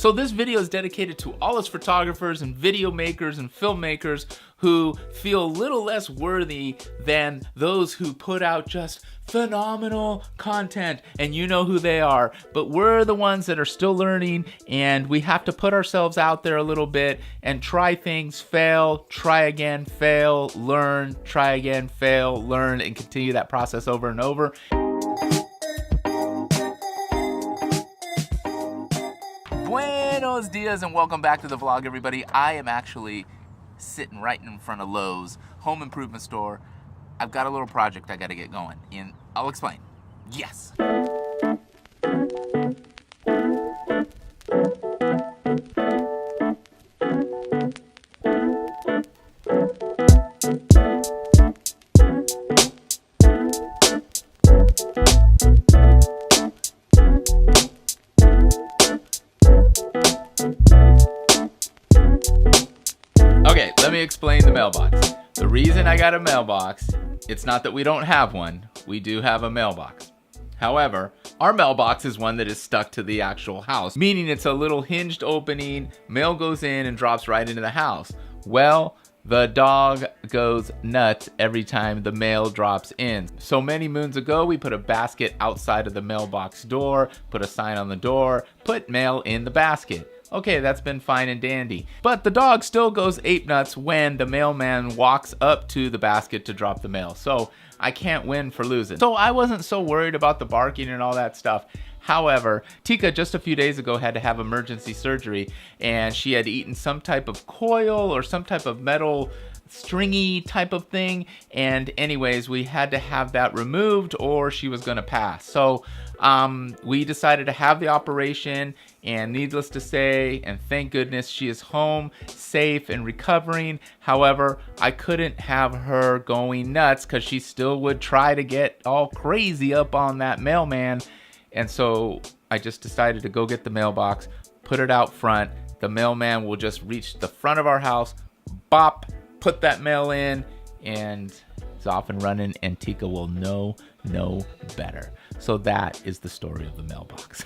So this video is dedicated to all us photographers and video makers and filmmakers who feel a little less worthy than those who put out just phenomenal content, and you know who they are. But we're the ones that are still learning, and we have to put ourselves out there a little bit and try things, fail, try again, fail, learn, try again, fail, learn, and continue that process over and over. Buenos Diaz and welcome back to the vlog, everybody. I am actually sitting right in front of Lowe's home improvement store. I've got a little project I got to get going, and I'll explain. Yes. Okay, let me explain the mailbox. The reason I got a mailbox, it's not that we don't have one. We do have a mailbox. However, our mailbox is one that is stuck to the actual house, meaning it's a little hinged opening, mail goes in and drops right into the house. Well, the dog goes nuts every time the mail drops in. So many moons ago, we put a basket outside of the mailbox door, put a sign on the door, put mail in the basket. Okay, that's been fine and dandy. But the dog still goes ape nuts when the mailman walks up to the basket to drop the mail. So I can't win for losing. So I wasn't so worried about the barking and all that stuff. However, Tika just a few days ago had to have emergency surgery, and she had eaten some type of coil or some type of metal stringy type of thing, and anyways, we had to have that removed or she was gonna pass. So we decided to have the operation, and needless to say, and thank goodness, she is home, safe and recovering. However, I couldn't have her going nuts because she still would try to get all crazy up on that mailman. And so I just decided to go get the mailbox, put it out front. The mailman will just reach the front of our house, bop, put that mail in, and it's off and running, and Tika will know no better. So that is the story of the mailbox.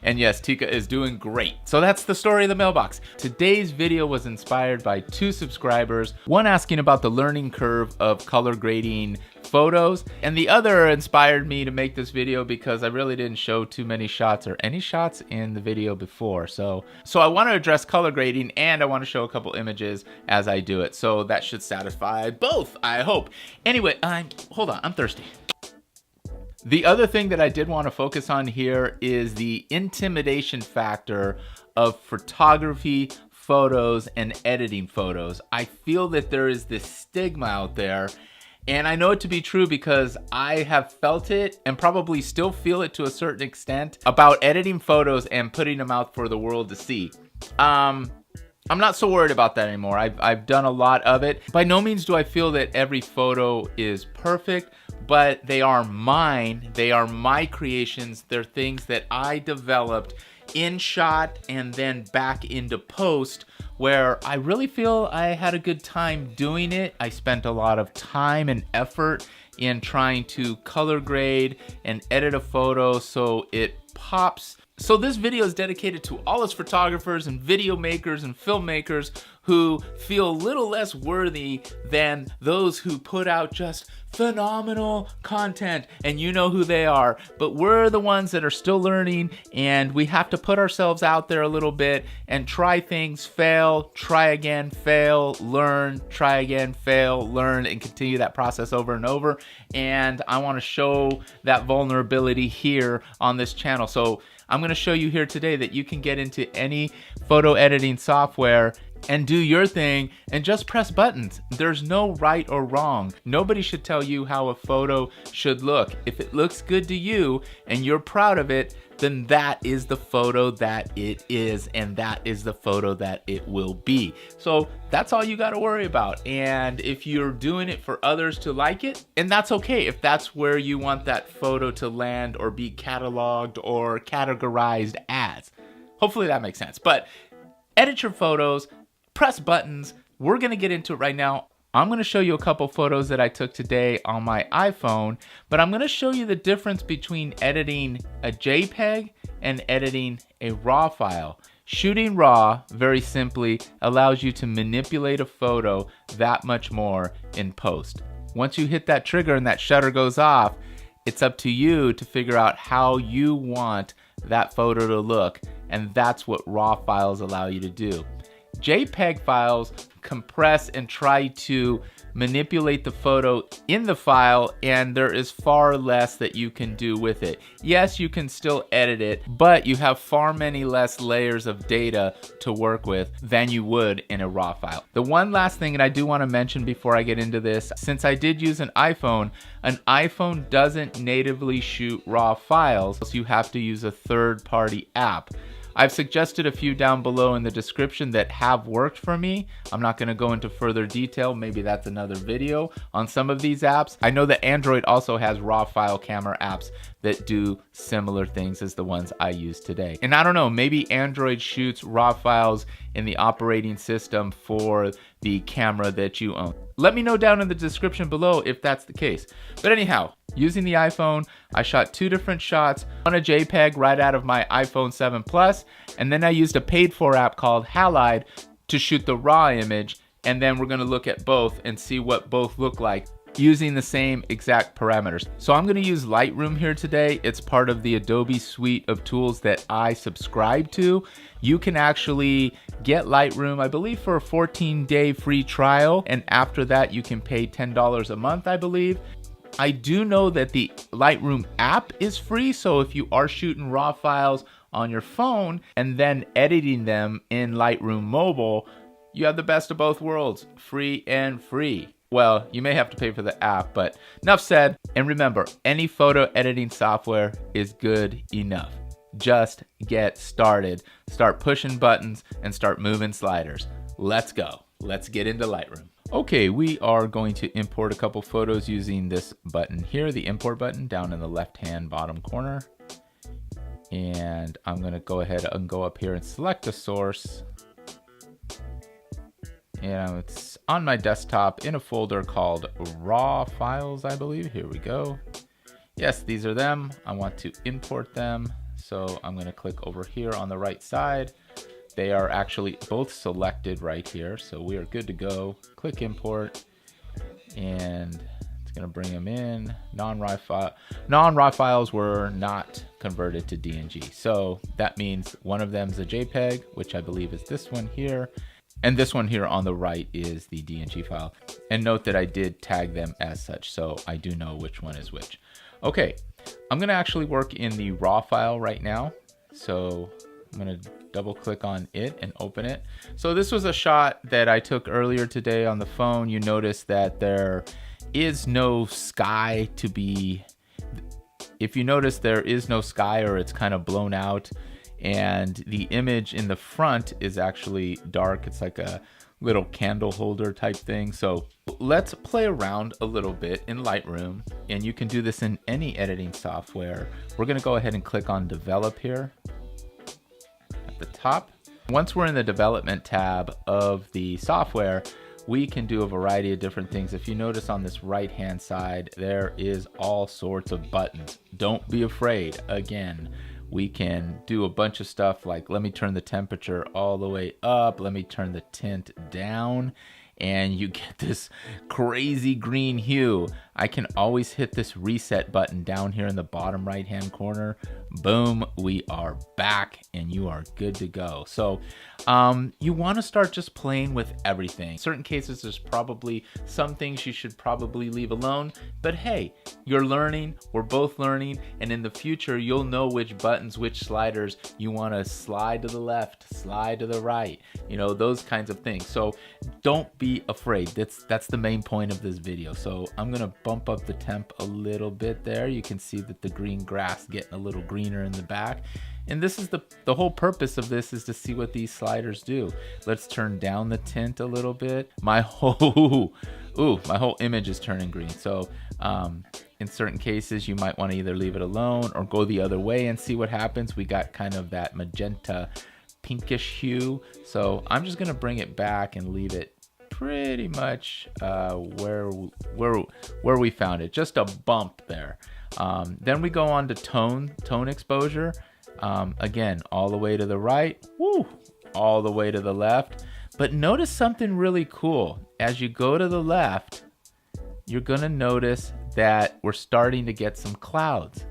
And yes, Tika is doing great. So that's the story of the mailbox. Today's video was inspired by 2 subscribers, one asking about the learning curve of color grading photos, and the other inspired me to make this video because I really didn't show too many shots or any shots in the video before. So I want to address color grading, and I want to show a couple images as I do it. So that should satisfy both, I hope. Anyway, hold on, I'm thirsty. The other thing that I did want to focus on here is the intimidation factor of photography, photos, and editing photos. I feel that there is this stigma out there, and I know it to be true because I have felt it and probably still feel it to a certain extent about editing photos and putting them out for the world to see. I'm not so worried about that anymore. I've done a lot of it. By no means do I feel that every photo is perfect, but they are mine. They are my creations. They're things that I developed in shot and then back into post, where I really feel I had a good time doing it. I spent a lot of time and effort in trying to color grade and edit a photo so it pops. So this video is dedicated to all us photographers and video makers and filmmakers who feel a little less worthy than those who put out just phenomenal content, and you know who they are. But we're the ones that are still learning, and we have to put ourselves out there a little bit and try things, fail, try again, fail, learn, try again, fail, learn, and continue that process over and over. And I want to show that vulnerability here on this channel. So I'm going to show you here today that you can get into any photo editing software and do your thing and just press buttons. There's no right or wrong. Nobody should tell you how a photo should look. If it looks good to you and you're proud of it, then that is the photo that it is, and that is the photo that it will be. So that's all you got to worry about. And if you're doing it for others to like it, and that's okay if that's where you want that photo to land or be cataloged or categorized as. Hopefully that makes sense. But edit your photos, press buttons. We're going to get into it right now. I'm going to show you a couple photos that I took today on my iPhone, but I'm going to show you the difference between editing a JPEG and editing a RAW file. Shooting RAW, very simply, allows you to manipulate a photo that much more in post. Once you hit that trigger and that shutter goes off, it's up to you to figure out how you want that photo to look, and that's what RAW files allow you to do. JPEG files compress and try to manipulate the photo in the file, and there is far less that you can do with it. Yes, you can still edit it, but you have far many less layers of data to work with than you would in a RAW file. The one last thing, and I do want to mention before I get into this, since I did use an iPhone doesn't natively shoot RAW files, so you have to use a third-party app. I've suggested a few down below in the description that have worked for me. I'm not going to go into further detail. Maybe that's another video on some of these apps. I know that Android also has RAW file camera apps that do similar things as the ones I use today. And I don't know, maybe Android shoots RAW files in the operating system for the camera that you own. Let me know down in the description below if that's the case. But anyhow, using the iPhone, I shot 2 different shots on a JPEG right out of my iPhone 7 Plus, and then I used a paid-for app called Halide to shoot the RAW image, and then we're gonna look at both and see what both look like using the same exact parameters. So I'm gonna use Lightroom here today. It's part of the Adobe suite of tools that I subscribe to. You can actually get Lightroom, I believe, for a 14-day free trial, and after that you can pay $10 a month, I believe. I do know that the Lightroom app is free, so if you are shooting RAW files on your phone and then editing them in Lightroom Mobile, you have the best of both worlds, free and free. Well, you may have to pay for the app, but enough said. And remember, any photo editing software is good enough. Just get started. Start pushing buttons and start moving sliders. Let's go. Let's get into Lightroom. Okay, we are going to import a couple photos using this button here, the import button down in the left-hand bottom corner. And I'm going to go ahead and go up here and select a source. And it's on my desktop in a folder called RAW files, I believe. Here we go. Yes, these are them. I want to import them. So I'm going to click over here on the right side. They are actually both selected right here. So we are good to go. Click import. And it's going to bring them in. Non-RAW files were not converted to DNG. So that means one of them is a JPEG, which I believe is this one here. And this one here on the right is the DNG file. And note that I did tag them as such, so I do know which one is which. Okay, I'm gonna actually work in the RAW file right now. So I'm gonna double click on it and open it. So this was a shot that I took earlier today on the phone. You notice that there is no sky to be, if you notice there is no sky or it's kind of blown out, and the image in the front is actually dark. It's like a little candle holder type thing. So let's play around a little bit in Lightroom, and you can do this in any editing software. We're gonna go ahead and click on develop here at the top. Once we're in the development tab of the software, we can do a variety of different things. If you notice on this right hand side, there is all sorts of buttons. Don't be afraid. Again, we can do a bunch of stuff like, let me turn the temperature all the way up, let me turn the tint down, and you get this crazy green hue. I can always hit this reset button down here in the bottom right hand corner. Boom, we are back and you are good to go. So you want to start just playing with everything. In certain cases, there's probably some things you should probably leave alone, but hey, you're learning, we're both learning, and in the future you'll know which buttons, which sliders you want to slide to the left, slide to the right, you know, those kinds of things. So don't be afraid. That's the main point of this video. So I'm gonna bump up the temp a little bit there. You can see that the green grass getting a little greener in the back. And this is the whole purpose of this, is to see what these sliders do. Let's turn down the tint a little bit. My whole image is turning green. So in certain cases, you might want to either leave it alone or go the other way and see what happens. We got kind of that magenta pinkish hue. So I'm just gonna bring it back and leave it pretty much where we found it, just a bump there. Then we go on to tone exposure. Again, all the way to the right, woo, all the way to the left. But notice something really cool. As you go to the left, you're gonna notice that we're starting to get some clouds.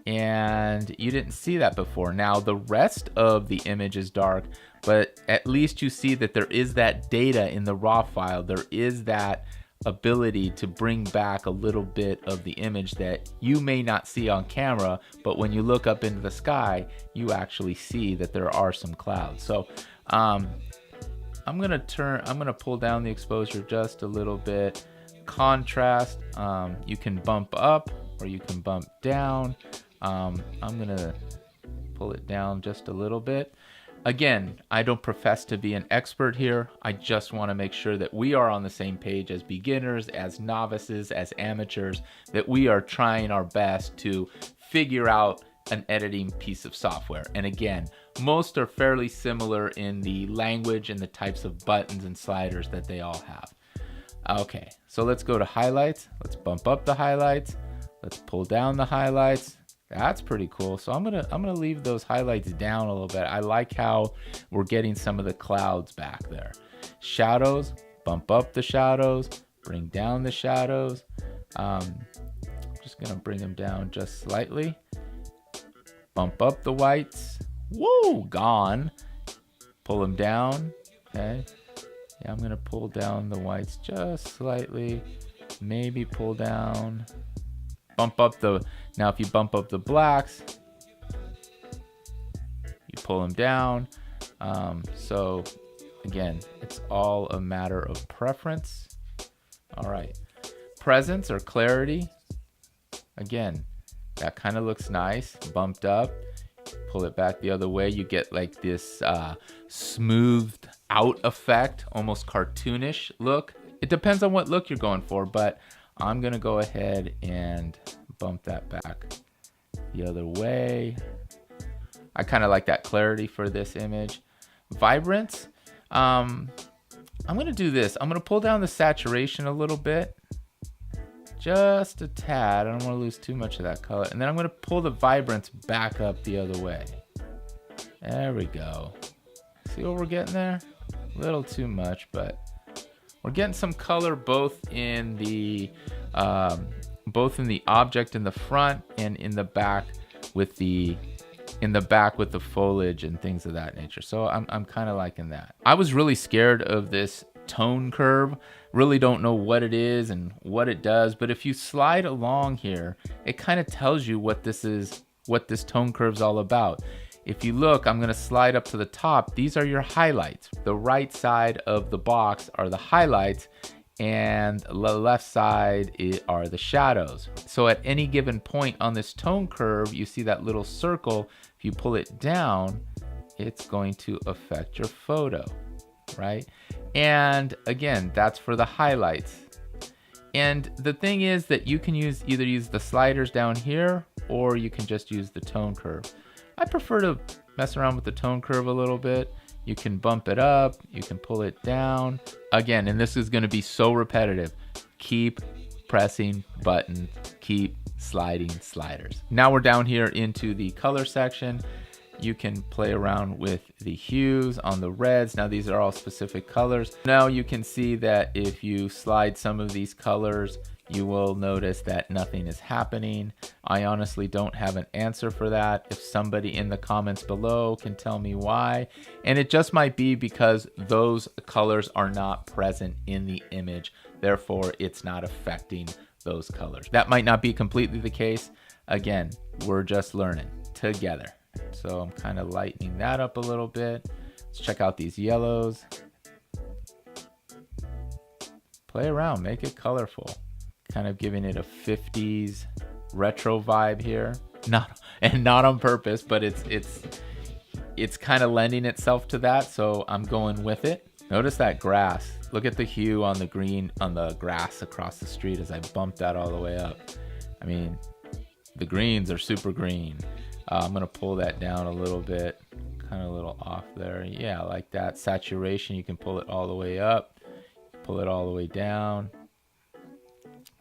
And you didn't see that before. Now the rest of the image is dark, but at least you see that there is that data in the raw file. There is that ability to bring back a little bit of the image that you may not see on camera, but when you look up into the sky, you actually see that there are some clouds. So I'm gonna pull down the exposure just a little bit. Contrast, you can bump up or you can bump down. I'm gonna pull it down just a little bit. Again, I don't profess to be an expert here. I just want to make sure that we are on the same page as beginners, as novices, as amateurs, that we are trying our best to figure out an editing piece of software. And again, most are fairly similar in the language and the types of buttons and sliders that they all have. Okay, so let's go to highlights. Let's bump up the highlights. Let's pull down the highlights. That's pretty cool. So I'm gonna leave those highlights down a little bit. I like how we're getting some of the clouds back there. Shadows, bump up the shadows, bring down the shadows. I'm just gonna bring them down just slightly. Bump up the whites. Woo, gone. Pull them down. Okay. Yeah, I'm gonna pull down the whites just slightly. Maybe pull down. Bump up the, now if you bump up the blacks, you pull them down. So again, it's all a matter of preference. All right, presence or clarity. Again, that kind of looks nice, bumped up. Pull it back the other way, you get like this smoothed out effect, almost cartoonish look. It depends on what look you're going for, but I'm gonna go ahead and bump that back the other way. I kind of like that clarity for this image. Vibrance, I'm gonna do this. I'm gonna pull down the saturation a little bit, just a tad. I don't want to lose too much of that color. And then I'm gonna pull the vibrance back up the other way. There we go. See what we're getting there? A little too much, but we're getting some color both in the object in the front and in the back with the foliage and things of that nature. So I'm kind of liking that. I was really scared of this tone curve. Really don't know what it is and what it does, but if you slide along here, it kind of tells you what this tone curve's all about. If you look, I'm going to slide up to the top. These are your highlights. The right side of the box are the highlights, and the left side are the shadows. So at any given point on this tone curve, you see that little circle. If you pull it down, it's going to affect your photo, right? And again, that's for the highlights. And the thing is that you can either use the sliders down here, or you can just use the tone curve. I prefer to mess around with the tone curve a little bit. You can bump it up, you can pull it down. Again, and this is gonna be so repetitive. Keep pressing buttons, keep sliding sliders. Now we're down here into the color section. You can play around with the hues on the reds. Now these are all specific colors. Now you can see that if you slide some of these colors, you will notice that nothing is happening. I honestly don't have an answer for that. If somebody in the comments below can tell me why. And it just might be because those colors are not present in the image. Therefore, it's not affecting those colors. That might not be completely the case. Again, we're just learning together. So I'm kind of lightening that up a little bit. Let's check out these yellows. Play around, make it colorful. Kind of giving it a 50s retro vibe here. Not on purpose, but it's kind of lending itself to that, so I'm going with it. Notice that grass. Look at the hue on the green on the grass across the street as I bump that all the way up. I mean, the greens are super green. I'm gonna pull that down a little bit, kind of a little off there. Yeah, like that. Saturation, you can pull it all the way up, pull it all the way down.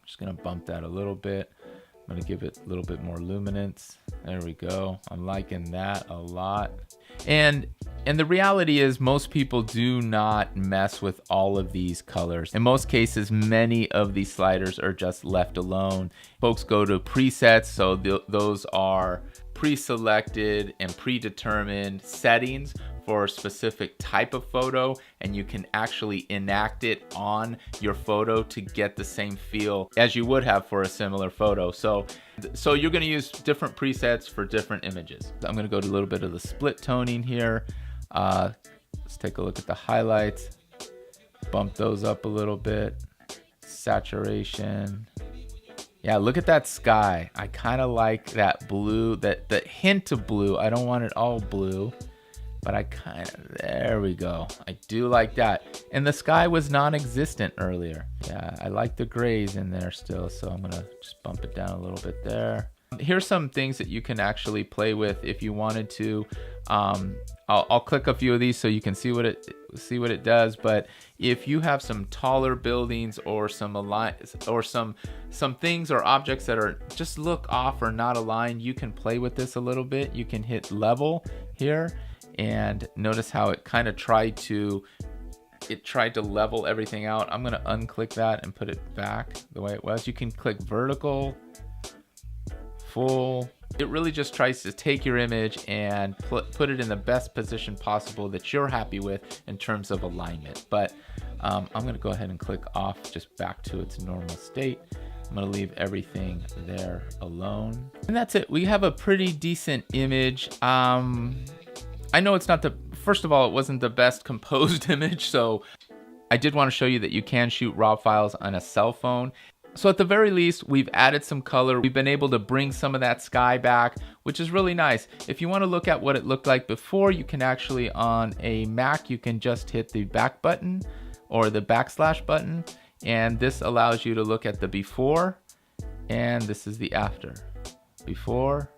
Just gonna bump that a little bit. I'm gonna give it a little bit more luminance. There we go. I'm liking that a lot. And the reality is most people do not mess with all of these colors. In most cases, many of these sliders are just left alone. Folks go to presets, so those are pre-selected and predetermined settings for a specific type of photo, and you can actually enact it on your photo to get the same feel as you would have for a similar photo. So you're going to use different presets for different images. I'm going to go to a little bit of the split toning here. Let's take a look at the highlights. Bump those up a little bit. Saturation. Yeah, look at that sky. I kind of like that blue, that hint of blue. I don't want it all blue, but I kind of, there we go. I do like that. And the sky was non-existent earlier. Yeah, I like the grays in there still, so I'm gonna just bump it down a little bit there. Here's some things that you can actually play with if you wanted to. I'll click a few of these so you can see what it does. But if you have some taller buildings or some things or objects that are just look off or not aligned, you can play with this a little bit. You can hit level here and notice how it kind of tried to level everything out. I'm gonna unclick that and put it back the way it was. You can click vertical, full. It really just tries to take your image and put it in the best position possible that you're happy with in terms of alignment. But I'm gonna go ahead and click off, just back to its normal state. I'm gonna leave everything there alone. And that's it. We have a pretty decent image. I know it's not first of all, it wasn't the best composed image, so I did want to show you that you can shoot RAW files on a cell phone. So at the very least, we've added some color. We've been able to bring some of that sky back, which is really nice. If you want to look at what it looked like before, you can actually, on a Mac, you can just hit the back button or the backslash button, and this allows you to look at the before, and this is the after. Before,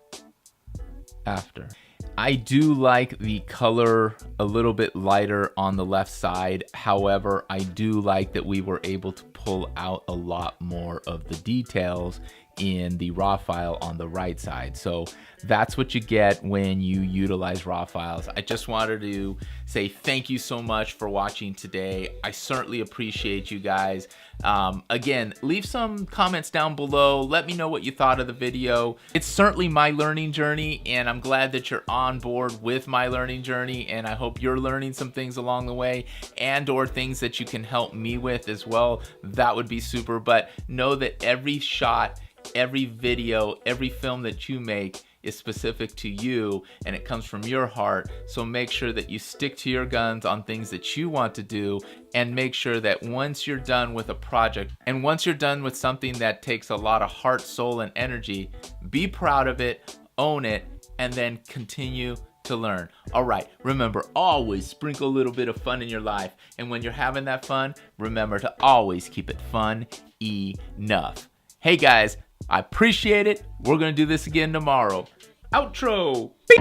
after. I do like the color a little bit lighter on the left side. However, I do like that we were able to pull out a lot more of the details in the RAW file on the right side. So that's what you get when you utilize RAW files. I just wanted to say thank you so much for watching today. I certainly appreciate you guys. Again, leave some comments down below. Let me know what you thought of the video. It's certainly my learning journey, and I'm glad that you're on board with my learning journey, and I hope you're learning some things along the way and or things that you can help me with as well. That would be super. But know that every shot, every video, every film that you make is specific to you, and it comes from your heart. So make sure that you stick to your guns on things that you want to do, and make sure that once you're done with a project and once you're done with something that takes a lot of heart, soul, and energy, be proud of it, own it, and then continue to learn. All right, remember, always sprinkle a little bit of fun in your life, and when you're having that fun, remember to always keep it fun enough. Hey guys, I appreciate it. We're gonna do this again tomorrow. Outro. Beep.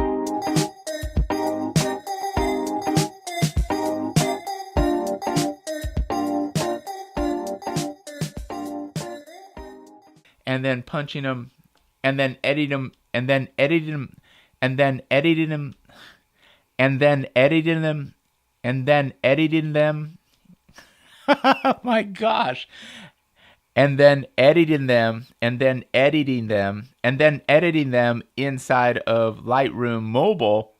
And then punching them, and then editing them, and then editing them, and then editing them, and then editing them, and then editing them. Oh my gosh. And then editing them, and then editing them, and then editing them inside of Lightroom Mobile